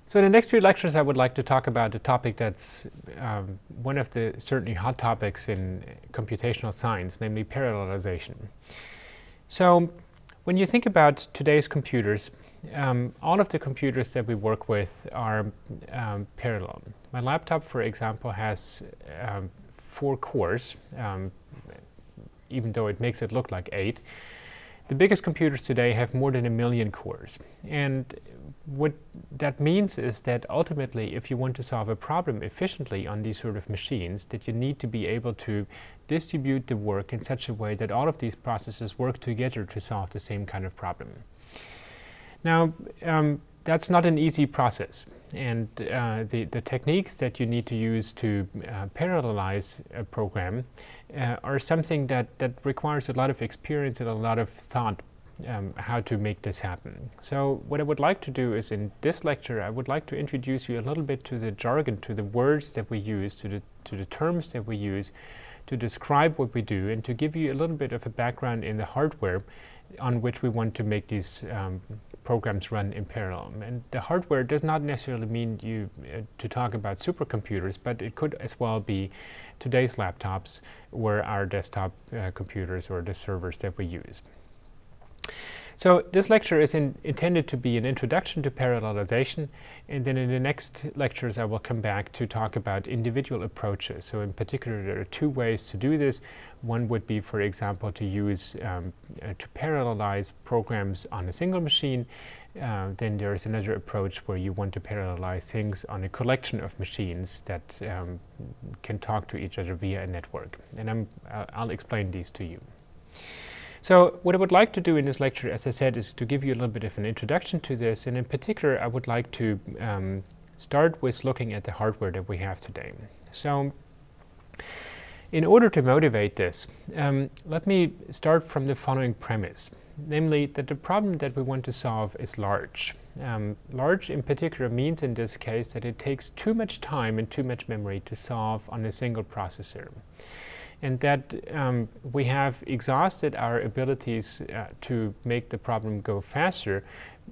So in the next few lectures, I would like to talk about a topic that's one of the certainly hot topics in computational science, namely parallelization. So when you think about today's computers, all of the computers that we work with are parallel. My laptop, for example, has 4 cores, even though it makes it look like 8. The biggest computers today have more than 1 million cores. And what that means is that ultimately, if you want to solve a problem efficiently on these sort of machines, that you need to be able to distribute the work in such a way that all of these processes work together to solve the same kind of problem. Now, that's not an easy process. And the techniques that you need to use to parallelize a program are something that requires a lot of experience and a lot of thought how to make this happen. So what I would like to do is, in this lecture, I would like to introduce you a little bit to the jargon, to the words that we use, to the terms that we use to describe what we do, and to give you a little bit of a background in the hardware on which we want to make these programs run in parallel. And the hardware does not necessarily mean you to talk about supercomputers, but it could as well be today's laptops or our desktop computers or the servers that we use. So this lecture is intended to be an introduction to parallelization, and then in the next lectures I will come back to talk about individual approaches. So in particular, there are 2 ways to do this. One would be, for example, to use to parallelize programs on a single machine. Then there is another approach where you want to parallelize things on a collection of machines that can talk to each other via a network. And I'll explain these to you. So what I would like to do in this lecture, as I said, is to give you a little bit of an introduction to this. And in particular, I would like to start with looking at the hardware that we have today. So in order to motivate this, let me start from the following premise, namely that the problem that we want to solve is large. Large in particular means in this case that it takes too much time and too much memory to solve on a single processor. And that we have exhausted our abilities to make the problem go faster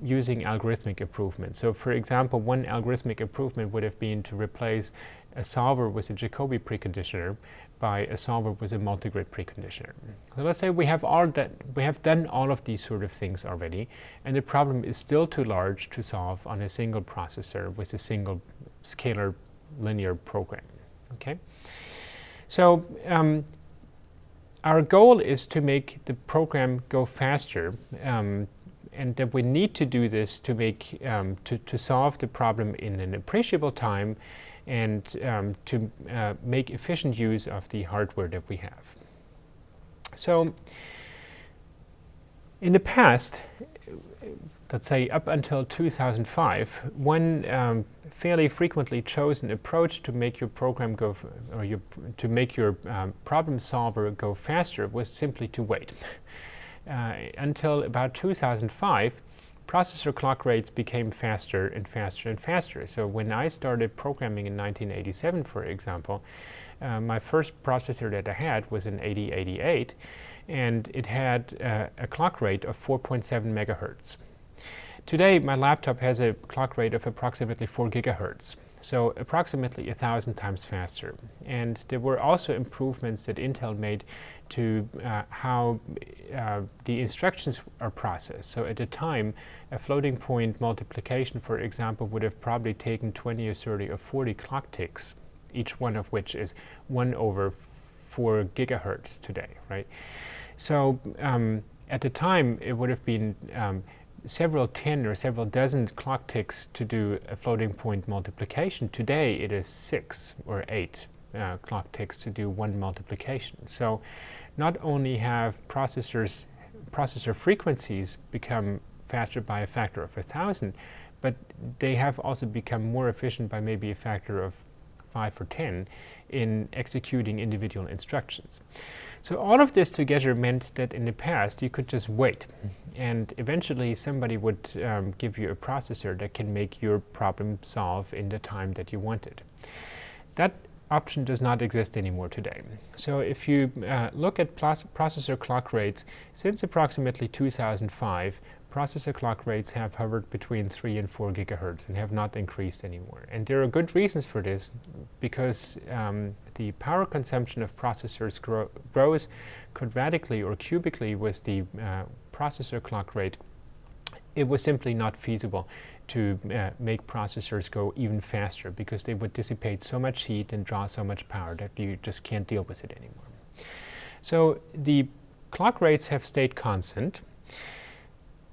using algorithmic improvement. So for example, one algorithmic improvement would have been to replace a solver with a Jacobi preconditioner by a solver with a multigrid preconditioner. So let's say we have done all of these sort of things already, and the problem is still too large to solve on a single processor with a single scalar linear program. Okay? So our goal is to make the program go faster, and that we need to do this to make to solve the problem in an appreciable time, and to make efficient use of the hardware that we have. So in the past, let's say up until 2005, one fairly frequently chosen approach to make your program go, to make your problem solver go faster was simply to wait. Until about 2005, processor clock rates became faster and faster and faster. So when I started programming in 1987, for example, my first processor that I had was an 8088, and it had a clock rate of 4.7 megahertz. Today, my laptop has a clock rate of approximately 4 gigahertz, so approximately 1,000 times faster. And there were also improvements that Intel made to how the instructions are processed. So at the time, a floating point multiplication, for example, would have probably taken 20 or 30 or 40 clock ticks, each one of which is 1 over 4 gigahertz today, right? So at the time, it would have been several 10 or several dozen clock ticks to do a floating point multiplication. Today it is 6 or 8 clock ticks to do one multiplication. So not only have processor frequencies become faster by a factor of 1,000, but they have also become more efficient by maybe a factor of 5 or 10 in executing individual instructions. So all of this together meant that in the past you could just wait, and eventually somebody would give you a processor that can make your problem solve in the time that you wanted. That option does not exist anymore today. So if you look at processor clock rates since approximately 2005, processor clock rates have hovered between 3 and 4 gigahertz and have not increased anymore. And there are good reasons for this, because the power consumption of processors grows quadratically or cubically with the processor clock rate. It was simply not feasible to make processors go even faster, because they would dissipate so much heat and draw so much power that you just can't deal with it anymore. So the clock rates have stayed constant.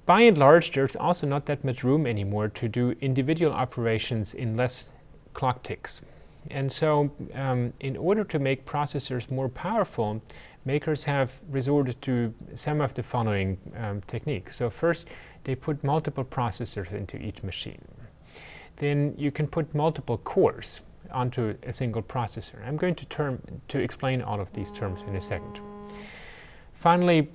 By and large, there's also not that much room anymore to do individual operations in less clock ticks. And so in order to make processors more powerful, makers have resorted to some of the following techniques. So first, they put multiple processors into each machine. Then you can put multiple cores onto a single processor. I'm going to explain all of these terms in a second. Finally,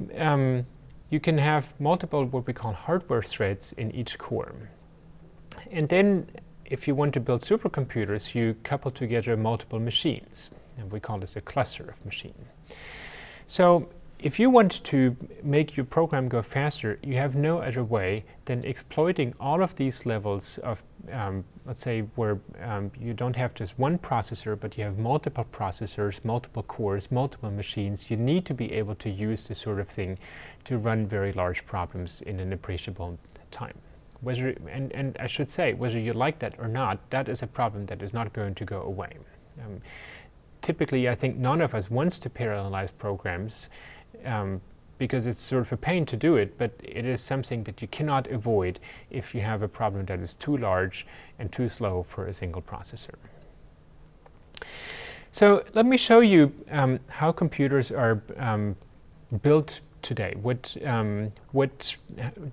you can have multiple what we call hardware threads in each core. And then if you want to build supercomputers, you couple together multiple machines, and we call this a cluster of machines. So if you want to make your program go faster, you have no other way than exploiting all of these levels of, let's say, where you don't have just one processor, but you have multiple processors, multiple cores, multiple machines. You need to be able to use this sort of thing to run very large problems in an appreciable time. And I should say, whether you like that or not, that is a problem that is not going to go away. Typically, I think none of us wants to parallelize programs, because it's sort of a pain to do it, but it is something that you cannot avoid if you have a problem that is too large and too slow for a single processor. So let me show you how computers are built today, what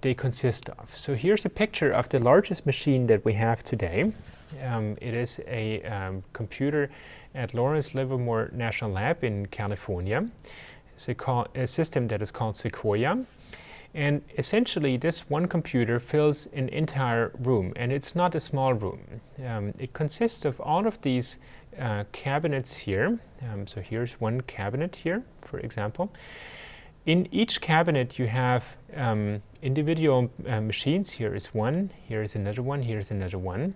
they consist of. So here's a picture of the largest machine that we have today. It is a computer at Lawrence Livermore National Lab in California. It's a system that is called Sequoia. And essentially, this one computer fills an entire room, and it's not a small room. It consists of all of these cabinets here. So here's one cabinet here, for example. In each cabinet, you have individual machines. Here is one, here is another one, here is another one.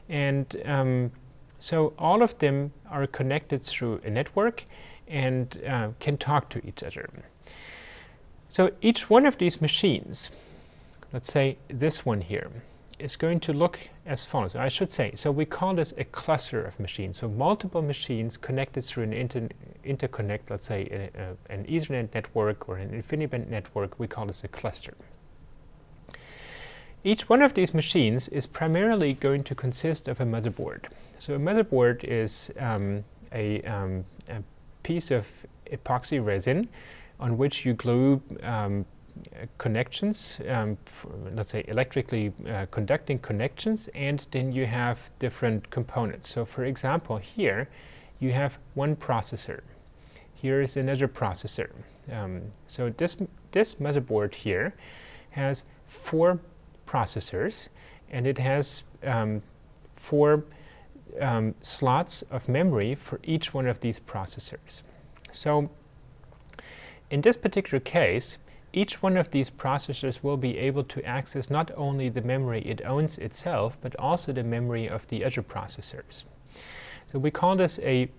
And so all of them are connected through a network and can talk to each other. So each one of these machines, let's say this one here, is going to look as follows. I should say, so we call this a cluster of machines. So multiple machines connected through an interconnect, let's say an Ethernet network or an InfiniBand network, we call this a cluster. Each one of these machines is primarily going to consist of a motherboard. So a motherboard is a piece of epoxy resin on which you glue connections, let's say electrically conducting connections, and then you have different components. So for example, here you have one processor. Here is another processor. So this motherboard here has 4 processors, and it has 4 slots of memory for each one of these processors. So in this particular case, each one of these processors will be able to access not only the memory it owns itself, but also the memory of the other processors. So we call this a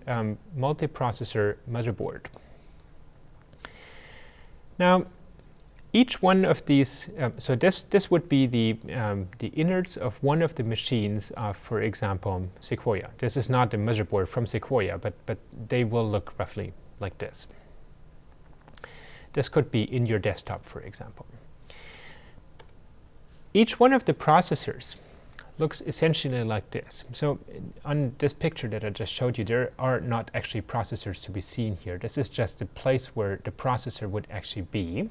multiprocessor motherboard. Now, each one of these, so this would be the innards of one of the machines of, for example, Sequoia. This is not the motherboard from Sequoia, but they will look roughly like this. This could be in your desktop, for example. Each one of the processors looks essentially like this. So on this picture that I just showed you, there are not actually processors to be seen here. This is just the place where the processor would actually be.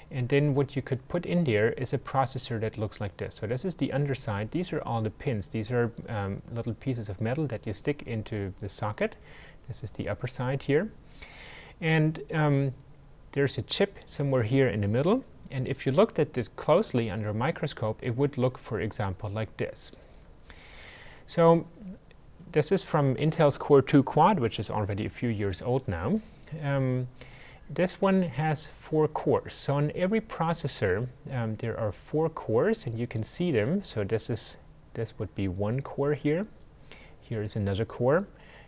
And then what you could put in there is a processor that looks like this. So this is the underside. These are all the pins. These are little pieces of metal that you stick into the socket. This is the upper side here. And there's a chip somewhere here in the middle. And if you looked at this closely under a microscope, it would look, for example, like this. So this is from Intel's Core 2 Quad, which is already a few years old now. this one has 4 cores. So on every processor, there are 4 cores, and you can see them. So this would be 1 core here. Here is another core,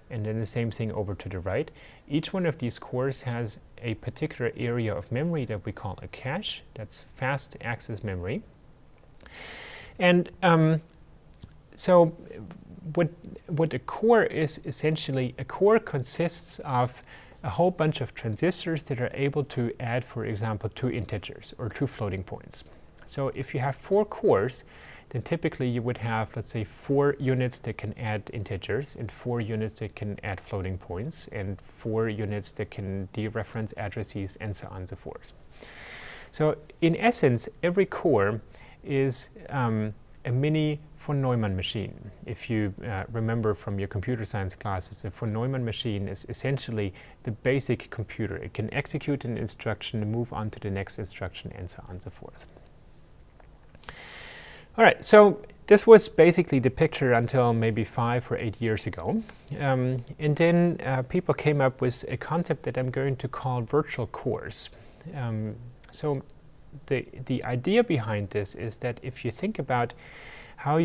and then the same thing over to the right. Each one of these cores has a particular area of memory that we call a cache. That's fast access memory. And so what a core is, essentially, a core consists of a whole bunch of transistors that are able to add, for example, 2 integers or 2 floating points. So if you have 4 cores, then typically you would have, let's say, 4 units that can add integers, and 4 units that can add floating points, and 4 units that can dereference addresses, and so on and so forth. So in essence, every core is a mini von Neumann machine. If you remember from your computer science classes, a von Neumann machine is essentially the basic computer. It can execute an instruction and move on to the next instruction, and so on and so forth. All right, so this was basically the picture until maybe 5 or 8 years ago. And then people came up with a concept that I'm going to call virtual cores. So the idea behind this is that if you think about how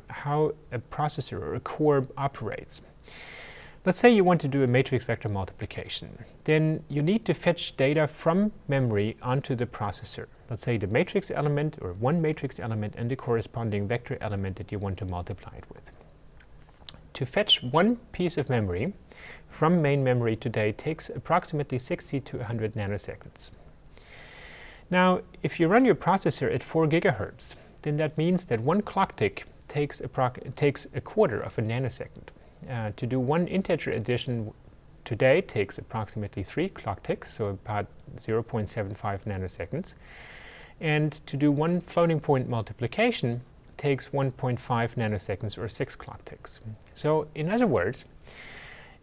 how a processor or a core operates. Let's say you want to do a matrix vector multiplication. Then you need to fetch data from memory onto the processor. Let's say the matrix element, or one matrix element, and the corresponding vector element that you want to multiply it with. To fetch one piece of memory from main memory today takes approximately 60 to 100 nanoseconds. Now, if you run your processor at 4 gigahertz, then that means that one clock tick takes a quarter of a nanosecond. To do one integer addition today takes approximately 3 clock ticks, so about 0.75 nanoseconds. And to do one floating point multiplication takes 1.5 nanoseconds, or 6 clock ticks. So in other words,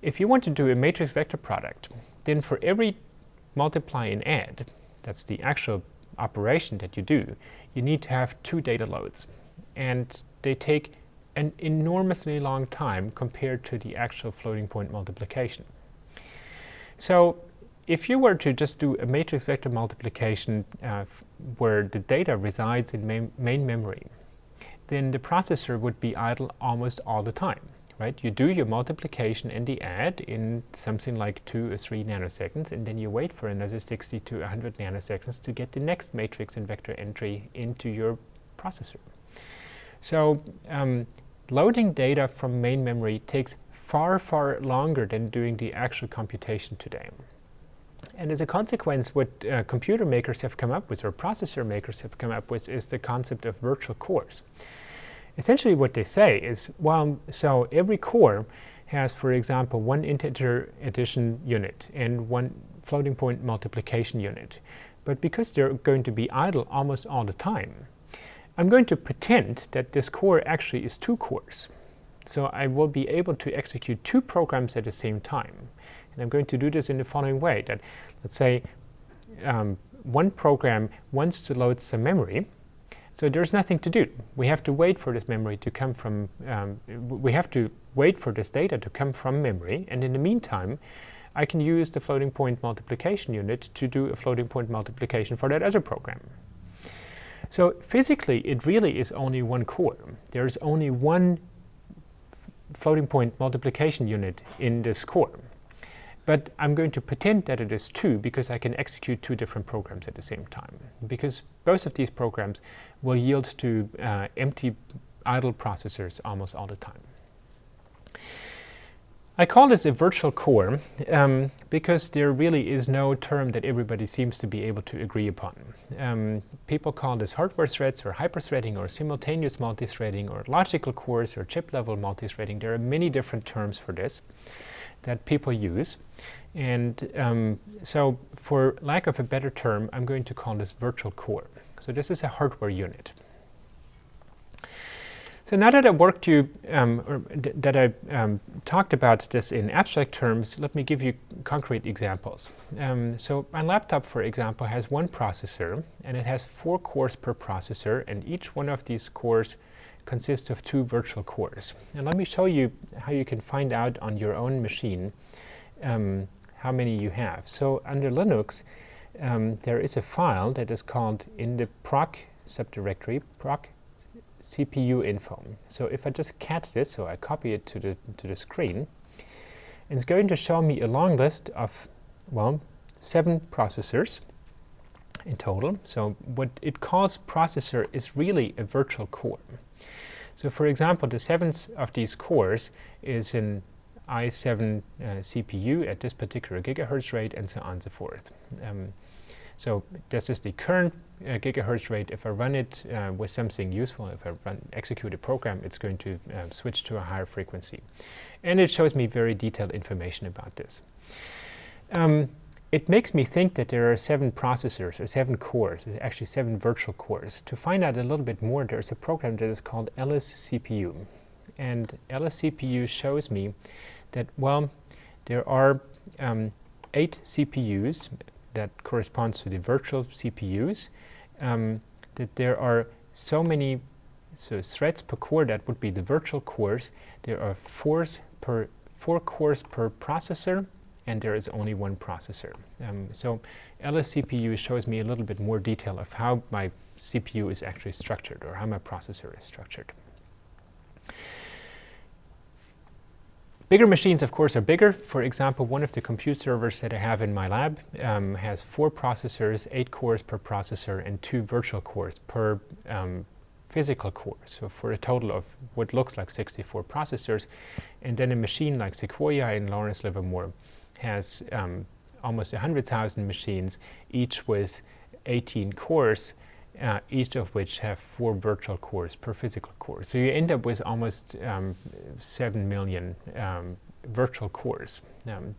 if you want to do a matrix vector product, then for every multiply and add, that's the actual operation that you do, you need to have 2 data loads. And they take an enormously long time compared to the actual floating point multiplication. So if you were to just do a matrix vector multiplication where the data resides in main memory, then the processor would be idle almost all the time. Right? You do your multiplication and the add in something like 2 or 3 nanoseconds, and then you wait for another 60 to 100 nanoseconds to get the next matrix and vector entry into your processor. So loading data from main memory takes far, far longer than doing the actual computation today. And as a consequence, what computer makers have come up with, or processor makers have come up with, is the concept of virtual cores. Essentially what they say is, well, so every core has, for example, one integer addition unit and one floating point multiplication unit. But because they're going to be idle almost all the time, I'm going to pretend that this core actually is 2 cores. So I will be able to execute 2 programs at the same time. And I'm going to do this in the following way, that let's say one program wants to load some memory. So there's nothing to do. We have to wait for this memory to come from, we have to wait for this data to come from memory, and in the meantime, I can use the floating point multiplication unit to do a floating point multiplication for that other program. So physically, it really is only 1 core. There's only 1 floating point multiplication unit in this core. But I'm going to pretend that it is 2 because I can execute 2 different programs at the same time. Because both of these programs will yield to empty, idle processors almost all the time. I call this a virtual core because there really is no term that everybody seems to be able to agree upon. People call this hardware threads, or hyperthreading, or simultaneous multithreading, or logical cores, or chip-level multithreading. There are many different terms for this that people use. And so for lack of a better term, I'm going to call this virtual core. So this is a hardware unit. So now that I talked about this in abstract terms, let me give you concrete examples. So my laptop, for example, has 1 processor, and it has 4 cores per processor, and each one of these cores consists of 2 virtual cores. And let me show you how you can find out on your own machine how many you have. So under Linux, there is a file that is called in the proc subdirectory, proc CPU info. So if I just cat this, so I copy it to the screen, it's going to show me a long list of, well, 7 processors in total. So what it calls processor is really a virtual core. So for example, the 7th of these cores is an i7 CPU at this particular gigahertz rate, and so on and so forth. So this is the current gigahertz rate. If I run it with something useful, if I execute a program, it's going to switch to a higher frequency. And it shows me very detailed information about this. It makes me think that there are 7 processors, or 7 cores, there's actually 7 virtual cores. To find out a little bit more, there's a program that is called lscpu. And lscpu shows me that, well, there are 8 CPUs that corresponds to the virtual CPUs, that there are so many threads per core that would be the virtual cores. There are 4 cores per processor, and there is only 1 processor. So lscpu shows me a little bit more detail of how my CPU is actually structured, or how my processor is structured. Bigger machines, of course, are bigger. For example, one of the compute servers that I have in my lab has 4 processors, 8 cores per processor, and 2 virtual cores per physical core. So for a total of what looks like 64 processors. And then a machine like Sequoia in Lawrence Livermore has almost 100,000 machines, each with 18 cores, each of which have 4 virtual cores per physical core. So you end up with almost 7 million virtual cores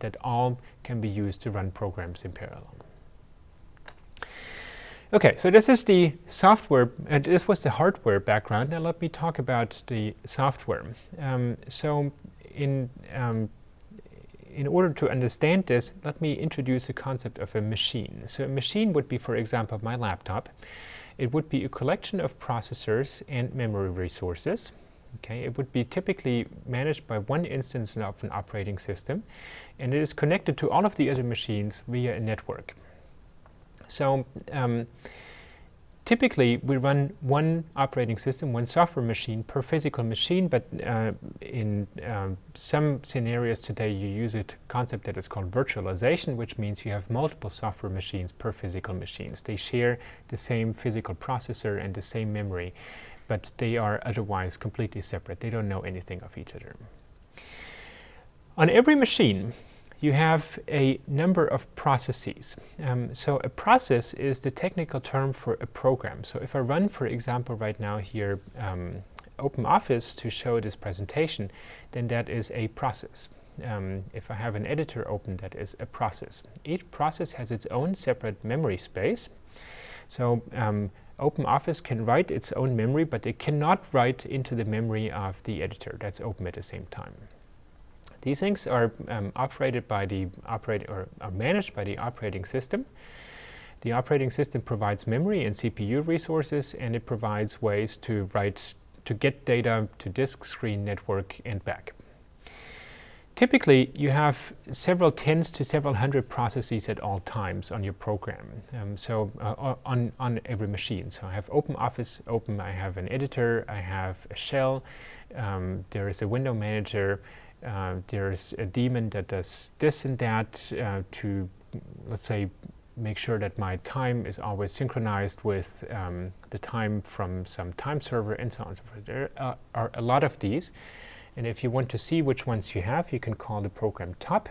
that all can be used to run programs in parallel. Okay, so this is the software, and this was the hardware background. Now let me talk about the software. So in order to understand this, let me introduce the concept of a machine. So a machine would be, for example, my laptop. It would be a collection of processors and memory resources. Okay, it would be typically managed by one instance of an operating system, and it is connected to all of the other machines via a network. So typically, we run one operating system, one software machine per physical machine, but in some scenarios today, you use a concept that is called virtualization, which means you have multiple software machines per physical machines. They share the same physical processor and the same memory, but they are otherwise completely separate. They don't know anything of each other. On every machine, you have a number of processes. So a process is the technical term for a program. So if I run, for example, right now here, OpenOffice to show this presentation, then that is a process. If I have an editor open, that is a process. Each process has its own separate memory space. So OpenOffice can write its own memory, but it cannot write into the memory of the editor that's open at the same time. These things are operated by the are managed by the operating system. The operating system provides memory and CPU resources, and it provides ways to get data to disk, screen, network, and back. Typically, you have several tens to several hundred processes at all times on your program. On every machine. So I have OpenOffice open. I have an editor. I have a shell. There is a window manager. There's a daemon that does this and that to, let's say, make sure that my time is always synchronized with the time from some time server, and so on and so forth. There are a lot of these, and if you want to see which ones you have, you can call the program top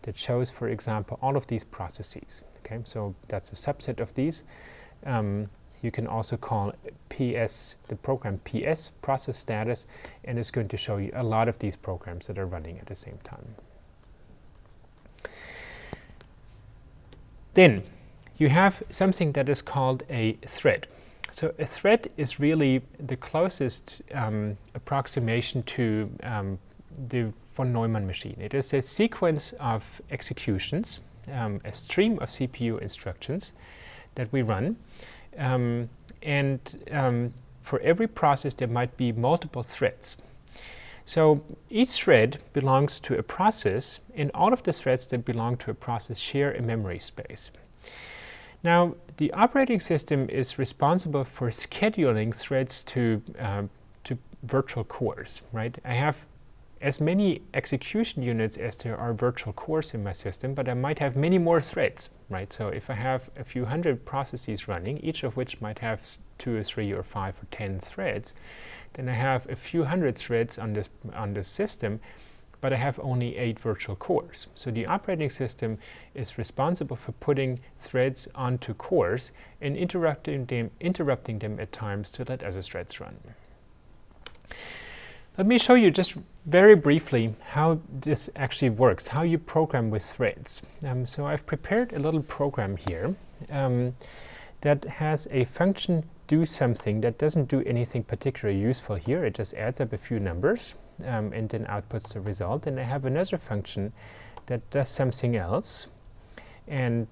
that shows, for example, all of these processes. Okay, so that's a subset of these. You can also call PS, the program PS, process status, and it's going to show you a lot of these programs that are running at the same time. Then you have something that is called a thread. So a thread is really the closest approximation to the von Neumann machine. It is a sequence of executions, a stream of CPU instructions that we run. For every process, there might be multiple threads. So each thread belongs to a process, and all of the threads that belong to a process share a memory space. Now, the operating system is responsible for scheduling threads to virtual cores, right? I have as many execution units as there are virtual cores in my system, but I might have many more threads, right? So if I have a few hundred processes running, each of which might have 2 or 3 or 5 or 10 threads, then I have a few hundred threads on this system, but I have only 8 virtual cores. So the operating system is responsible for putting threads onto cores and interrupting them at times to let other threads run. Let me show you just very briefly how this actually works, how you program with threads. So I've prepared a little program here that has a function do something that doesn't do anything particularly useful here. It just adds up a few numbers and then outputs the result. And I have another function that does something else. And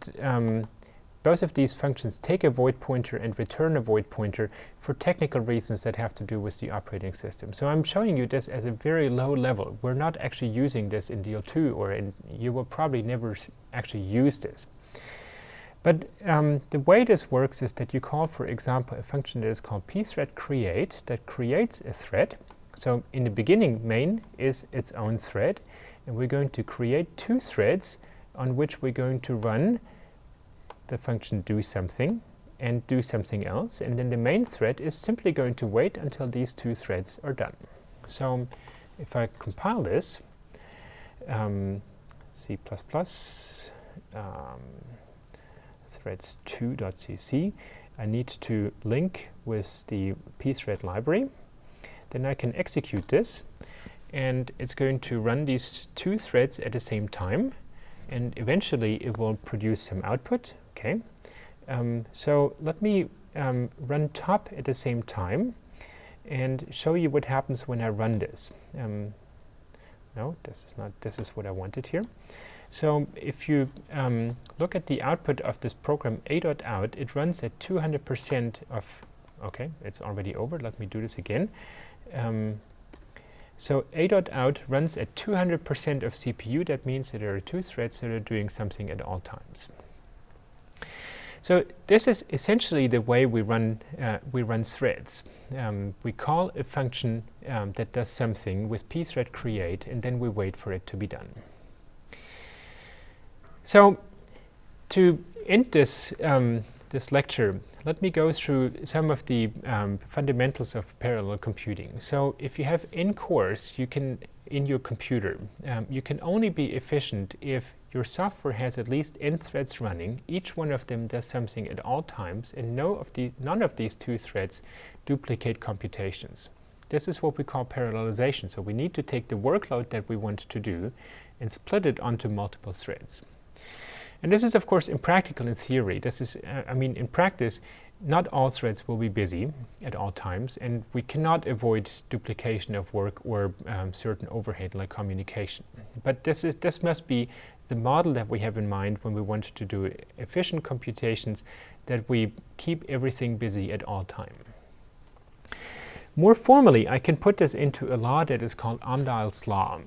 both of these functions take a void pointer and return a void pointer for technical reasons that have to do with the operating system. So I'm showing you this as a very low level. We're not actually using this in deal.II, or you will probably never actually use this. But the way this works is that you call, for example, a function that is called pthread_create that creates a thread. So in the beginning, main is its own thread, and we're going to create 2 threads on which we're going to run the function do something and do something else, and then the main thread is simply going to wait until these 2 threads are done. So if I compile this, C++, threads2.cc, I need to link with the pthread library. Then I can execute this, and it's going to run these 2 threads at the same time, and eventually it will produce some output. Okay, so let me run top at the same time and show you what happens when I run this. No, this is not. This is what I wanted here. So if you look at the output of this program a.out, it runs at 200% of. Okay, it's already over. Let me do this again. So a.out runs at 200% of CPU. That means that there are 2 threads that are doing something at all times. So this is essentially the way we run threads. We call a function that does something with pthread_create, and then we wait for it to be done. So to end this this lecture, let me go through some of the fundamentals of parallel computing. So if you have n cores, you can in your computer, you can only be efficient if your software has at least n threads running. Each one of them does something at all times, and none of these 2 threads duplicate computations. This is what we call parallelization. So we need to take the workload that we want to do and split it onto multiple threads. And this is, of course, impractical in theory. This is, I mean, in practice, not all threads will be busy at all times, and we cannot avoid duplication of work or certain overhead like communication. But this must be the model that we have in mind when we want to do efficient computations, that we keep everything busy at all time. More formally, I can put this into a law that is called Amdahl's law.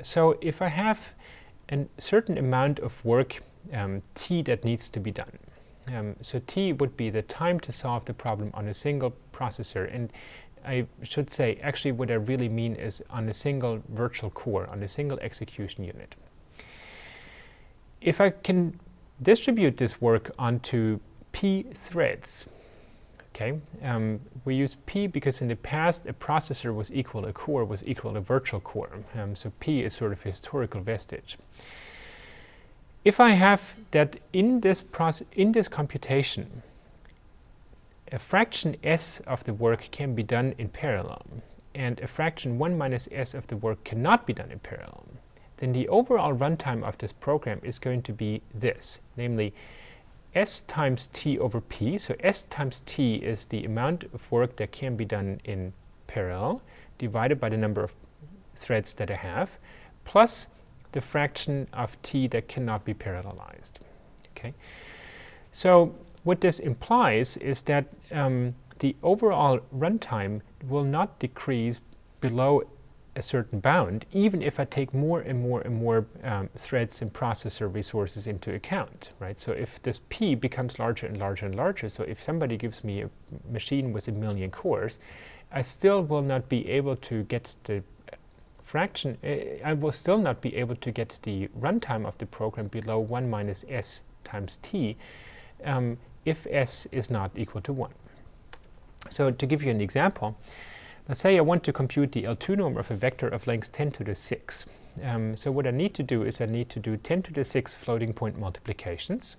So if I have a certain amount of work, T, that needs to be done. So T would be the time to solve the problem on a single processor. And I should say, actually, what I really mean is on a single virtual core, on a single execution unit. If I can distribute this work onto P threads, okay, we use P because in the past a processor was equal, a core was equal a virtual core. So P is sort of a historical vestige. If I have that in this computation, a fraction s of the work can be done in parallel, and a fraction 1 minus s of the work cannot be done in parallel, then the overall runtime of this program is going to be this, namely s times t over p. So s times t is the amount of work that can be done in parallel, divided by the number of threads that I have, plus the fraction of t that cannot be parallelized. Okay, so what this implies is that the overall runtime will not decrease below a certain bound, even if I take more and more and more threads and processor resources into account, right? So if this P becomes larger and larger and larger, so if somebody gives me a machine with 1 million cores, I still will not be able to get the fraction, I will still not be able to get the runtime of the program below 1 minus s times t if s is not equal to 1. So to give you an example, let's say I want to compute the L2 norm of a vector of length 10 to the 6. So what I need to do is I need to do 10 to the 6 floating point multiplications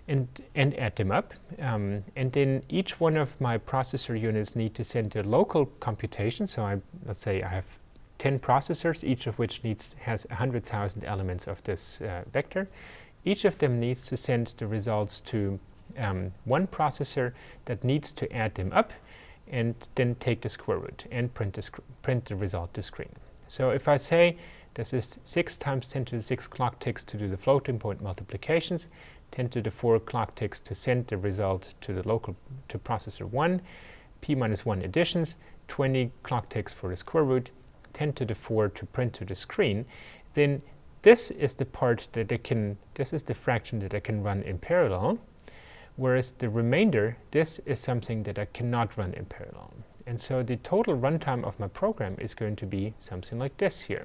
and add them up. And then each one of my processor units need to send a local computation. So let's say I have 10 processors, each of which has 100,000 elements of this vector. Each of them needs to send the results to one processor that needs to add them up and then take the square root and print the result to screen. So if I say this is 6 times 10 to the 6 clock ticks to do the floating point multiplications, 10 to the 4 clock ticks to send the result to the to processor 1, p minus 1 additions, 20 clock ticks for the square root, 10 to the 4 to print to the screen, then this is the part that this is the fraction that I can run in parallel, whereas the remainder, this is something that I cannot run in parallel. And so the total runtime of my program is going to be something like this here.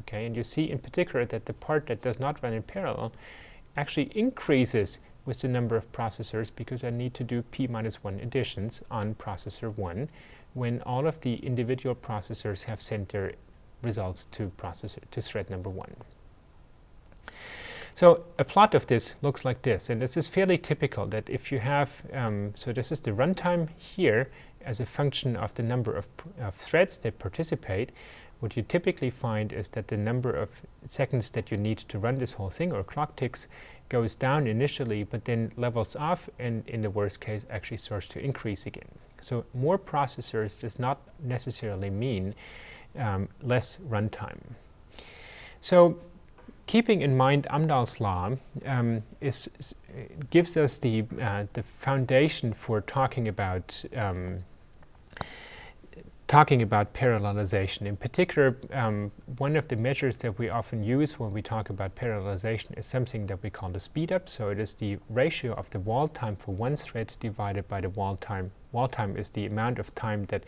Okay, and you see in particular that the part that does not run in parallel actually increases with the number of processors because I need to do p minus 1 additions on processor 1 when all of the individual processors have sent their results to thread number 1. So a plot of this looks like this, and this is fairly typical that if you have, so this is the runtime here as a function of the number of threads that participate. What you typically find is that the number of seconds that you need to run this whole thing, or clock ticks, goes down initially, but then levels off, and in the worst case actually starts to increase again. So more processors does not necessarily mean less runtime. So keeping in mind Amdahl's law gives us the foundation for talking about parallelization. In particular, one of the measures that we often use when we talk about parallelization is something that we call the speedup. So it is the ratio of the wall time for one thread divided by the wall time. Wall time is the amount of time that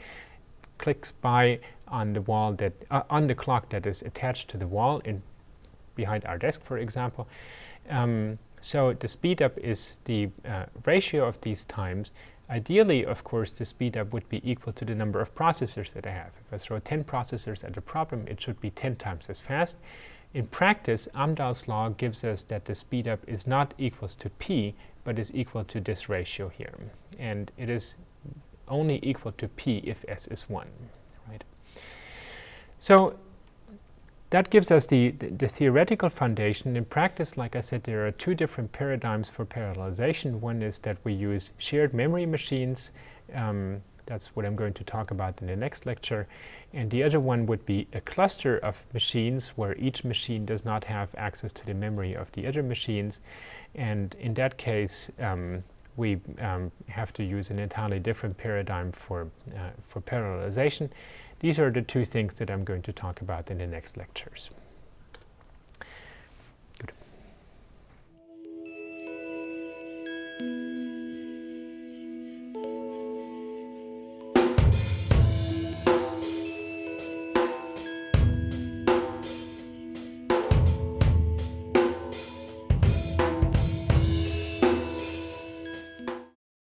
clicks by on the wall that on the clock that is attached to the wall behind our desk, for example. So the speedup is the ratio of these times. Ideally, of course, the speedup would be equal to the number of processors that I have. If I throw 10 processors at a problem, it should be 10 times as fast. In practice, Amdahl's law gives us that the speedup is not equal to p, but is equal to this ratio here. And it is only equal to p if s is 1. Right? So that gives us the theoretical foundation. In practice, like I said, there are two different paradigms for parallelization. One is that we use shared memory machines. That's what I'm going to talk about in the next lecture. And the other one would be a cluster of machines where each machine does not have access to the memory of the other machines. And in that case, we have to use an entirely different paradigm for parallelization. These are the two things that I'm going to talk about in the next lectures.